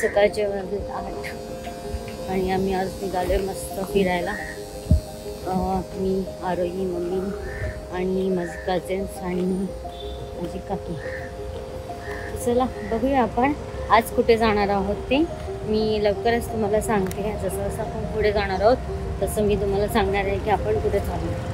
सकाळचे वाजले 8 आणि आम्ही आज निघालोय मस्त फिरायला. मी, आरोही, मम्मी आणि माझे कझन्स आणि माझी काकी. चला बघूया आपण आज कुठे जाणार आहोत ते मी लवकरच तुम्हाला सांगते. जसं जसं आपण पुढे जाणार आहोत तसं मी तुम्हाला सांगणार आहे की आपण कुठे चाललो.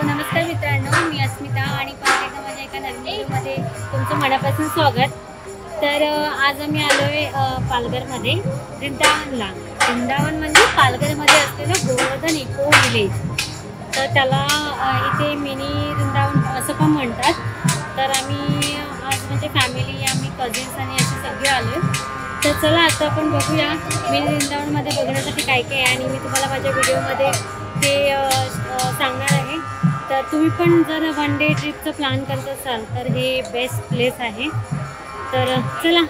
नमस्कार मित्रांनो, मी अस्मिता आणि परत एकदा माझ्या एका नवीन व्हिडिओमध्ये तुमचं मनापासून स्वागत. तर आज आम्ही आलो आहे पालघरमध्ये वृंदावनला. वृंदावन म्हणजे पालघरमध्ये असलेलं गोवर्धन इको विलेज. तर त्याला इथे मिनी वृंदावन असं पण म्हणतात. तर आम्ही आज म्हणजे फॅमिली, आम्ही कझिन्स आणि असे सगळे आलो. तर चला आता आपण बघूया मिनी वृंदावनमध्ये बघण्यासाठी काय काय आहे आणि मी तुम्हाला माझ्या व्हिडिओमध्ये ते सांगणार आहे. तर तुम्ही पण जर वन डे ट्रिपचं प्लॅन करत असाल तर हे बेस्ट प्लेस आहे. तर चला.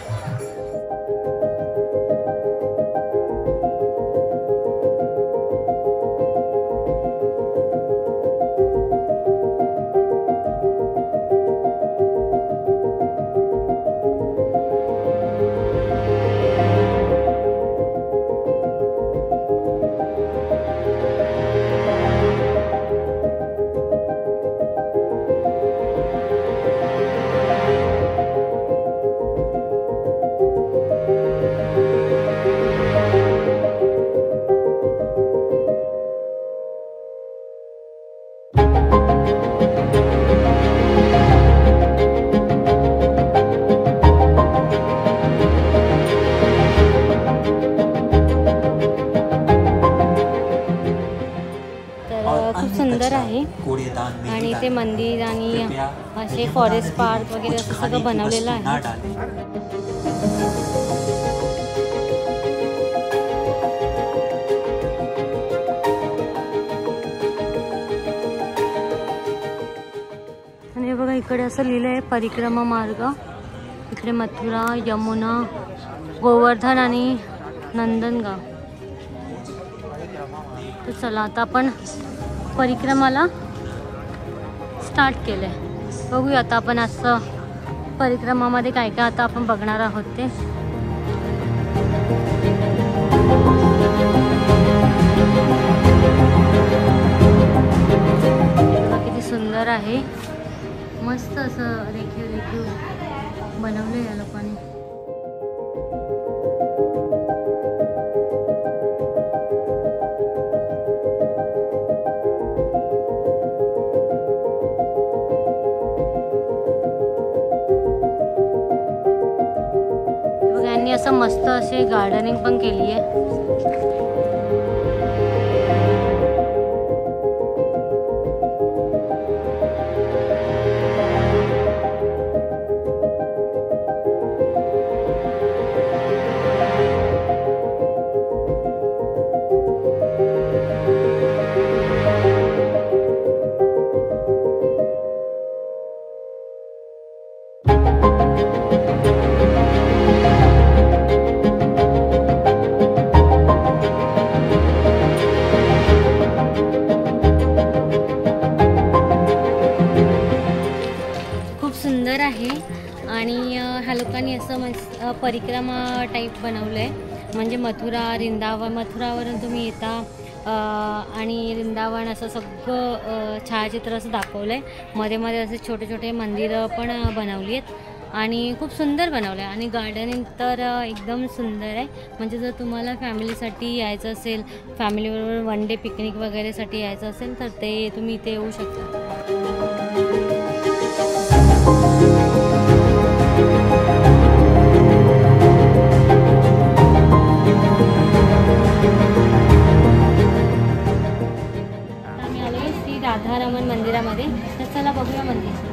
खूप सुंदर आहे आणि ते मंदिर आणि असे फॉरेस्ट पार्क वगैरे असं सगळं बनवलेलं आहे. आणि बघा इकडे असं लिहिलं आहे परिक्रमा मार्ग. इकडे मथुरा, यमुना, गोवर्धन आणि नंदनगाव. तर चला आता आपण परिक्रमाला स्टार्ट केलंय. बघूया आता आपण असं परिक्रमामध्ये काय काय आता आपण बघणार आहोत ते. किती सुंदर आहे, मस्त असं रेखीव रेखीव बनवलंय या लोकांनी. असं मस्त असे गार्डनिंग पण केली आहे. सुंदर आहे आणि ह्या लोकांनी असं परिक्रमा टाईप बनवलं आहे. म्हणजे मथुरावरून तुम्ही येता आणि वृंदावन असं सगळं छायाचित्र असं दाखवलं आहे. मध्ये मध्ये असे छोटे छोटे मंदिरं पण बनवली आहेत आणि खूप सुंदर बनवलं आहे. आणि गार्डनिंग तर एकदम सुंदर आहे. म्हणजे जर तुम्हाला फॅमिलीसाठी यायचं असेल, फॅमिलीबरोबर वन डे पिकनिक वगैरेसाठी यायचं असेल तर ते तुम्ही इथे येऊ शकता. आम्ही आलो आहे श्री राधारमण मंदिरामध्ये. तर चला बघूया मंदिर.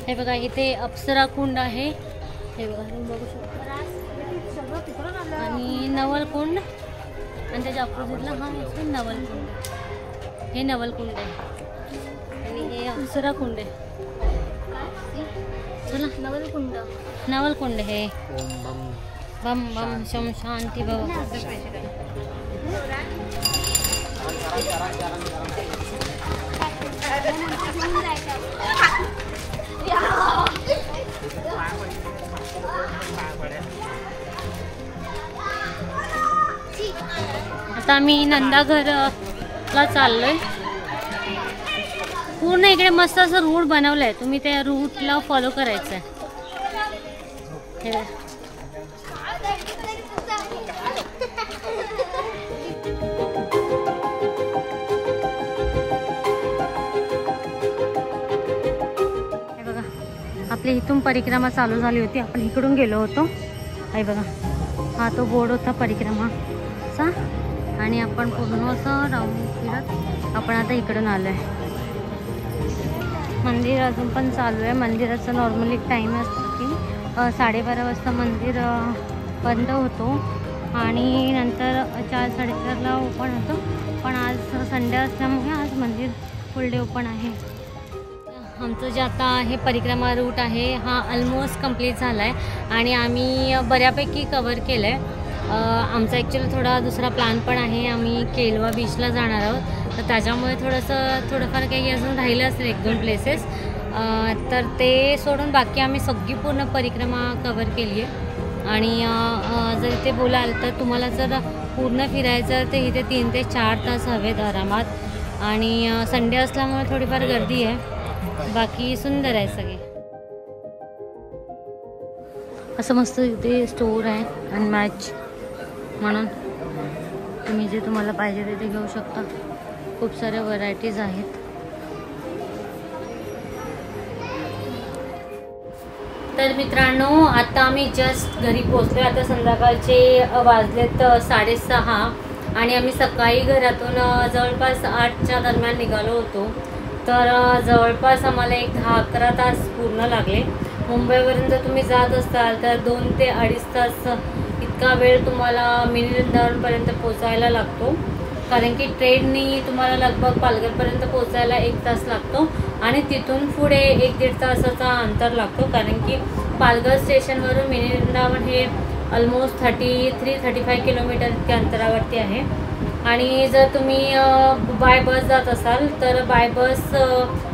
हे बघा इथे अप्सरा कुंड आहे. हे बघा तुम्ही बघू शकता. आणि नवलकुंड आणि त्याच्या अपोजिटला हा आहे नवलकुंड. हे नवलकुंड आहे आणि हे अप्सरा कुंड आहे. चला नवलकुंड हे बम बम शम शांती भव. आता आम्ही नंदाघरला चाललोय. पूर्ण इकडे मस्त असं रूट बनवलंय. तुम्ही त्या रूटला फॉलो करायचं आहे. आपली इथून परिक्रमा चालू झाली होती. आपण इकडून गेलो होतो. आहे बघा हा तो बोर्ड होता परिक्रमाचा. आणि आपण पूर्ण असं राऊंड फिरत आपण आता इकडून आलो आहे. मंदिर अजून पण चालू आहे. मंदिराचा नॉर्मली टाईम असतो की 12:30 वाजता मंदिर बंद होतो आणि नंतर 4-4:30ला ओपन होतो. पण आज संडे असल्यामुळे आज मंदिर फुल डे ओपन आहे. आमचं जे आता हे परिक्रमा रूट आहे हा ऑलमोस्ट कंप्लीट झाला आहे आणि आम्ही बऱ्यापैकी कवर केलं आहे. आमचा ॲक्च्युली थोडा दुसरा प्लॅन पण आहे. आम्ही केलवा बीचला जाणार आहोत. तर त्याच्यामुळे थोडंफार काही अजून राहिलं असेल 1-2 प्लेसेस. तर ते सोडून बाकी आम्ही सगळी पूर्ण परिक्रमा कवर केली आहे. आणि जर इथे बोलाल तर तुम्हाला जर पूर्ण फिरायचं तर इथे 3 ते 4 तास हवेत आरामात. आणि संडे असल्यामुळे थोडीफार गर्दी आहे. बाकी सुंदर आहे सगळे. असं मस्त इथे स्टोर आहे आणि मॅच म्हणून तुम्ही जे तुम्हाला पाहिजे ते घेऊ शकता. खूप साऱ्या व्हरायटीज आहेत. तर मित्रांनो आता आम्ही जस्ट घरी पोहोचलो. आता संध्याकाळचे वाजलेत 6:30 आणि आम्ही सकाळी घरातून जवळपास 8च्या दरम्यान निघालो होतो. तर जवळपास आम्हाला 10-11 तास पूर्ण लागले. मुंबईपर्यंत तुम्ही जात असाल तर 2 ते 2.5 तास इतका वेळ तुम्हाला मिनी वृंदावनपर्यंत पोचायला लागतो. कारण की ट्रेननी तुम्हाला लगभग पालघरपर्यंत पोचायला 1 तास लागतो आणि तिथून पुढे 1-1.5 तासाचा अंतर लागतो. कारण की पालघर स्टेशनवरून मिनी वृंदावन हे ऑलमोस्ट 33-35 किलोमीटर इतक्या अंतरावरती आहे. आणि जर तुम्ही बाय बस जात असाल तर बाय बस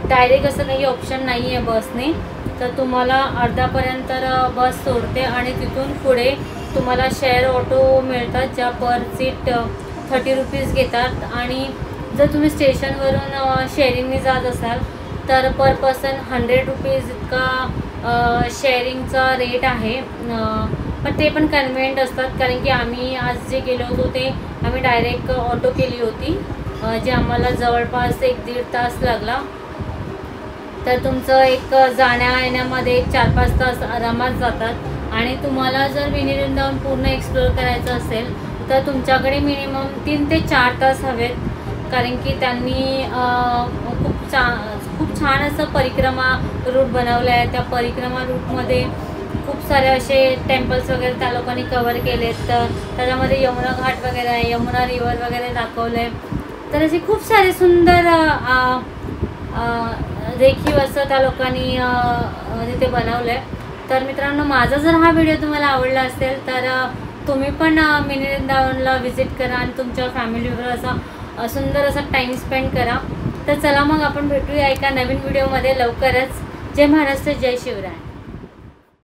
डायरेक्ट असं काही ऑप्शन नाही आहे बसने. तर तुम्हाला अर्ध्यापर्यंत बस सोडते आणि तिथून पुढे तुम्हाला शेअर ऑटो मिळतात ज्या पर सीट 30 रुपीज घेतात. आणि जर तुम्ही स्टेशनवरून शेअरिंगने जात असाल तर पर पर्सन 100 रुपीज इतका शेअरिंगचा रेट आहे. पण ते पण कन्व्हिनियंट असतात. कारण की आम्ही आज जे गेलो होतो ते आम्ही डायरेक्ट ऑटो केली होती जे आम्हाला जवळपास 1-1.5 तास लागला. तर तुमचं एक जाण्या येण्यामध्ये 4-5 तास आरामात जातात. आणि तुम्हाला जर मिनी वृंदावन पूर्ण एक्सप्लोअर करायचं असेल तर तुमच्याकडे मिनिमम 3 ते 4 तास हवेत. कारण की त्यांनी खूप छान असं परिक्रमा रूट बनवलं आहे. त्या परिक्रमा रूटमध्ये खूप सारे असे टेम्पल्स वगैरे त्या लोकांनी कवर केलेत. तर त्याच्यामध्ये यमुना घाट वगैरे आहे, यमुना रिवर वगैरे दाखवलं आहे. तर असे खूप सारे सुंदर रेखीव असं त्या लोकांनी तिथे बनवलं आहे. तर मित्रांनो, माझा जर हा व्हिडिओ तुम्हाला आवडला असेल तर तुम्ही पण मिनी वृंदावनला व्हिजिट करा आणि तुमच्या फॅमिलीवर असा सुंदर असा टाईम स्पेंड करा. तर चला मग आपण भेटूया एका नवीन व्हिडिओमध्ये लवकरच. जय महाराष्ट्र, जय शिवराय.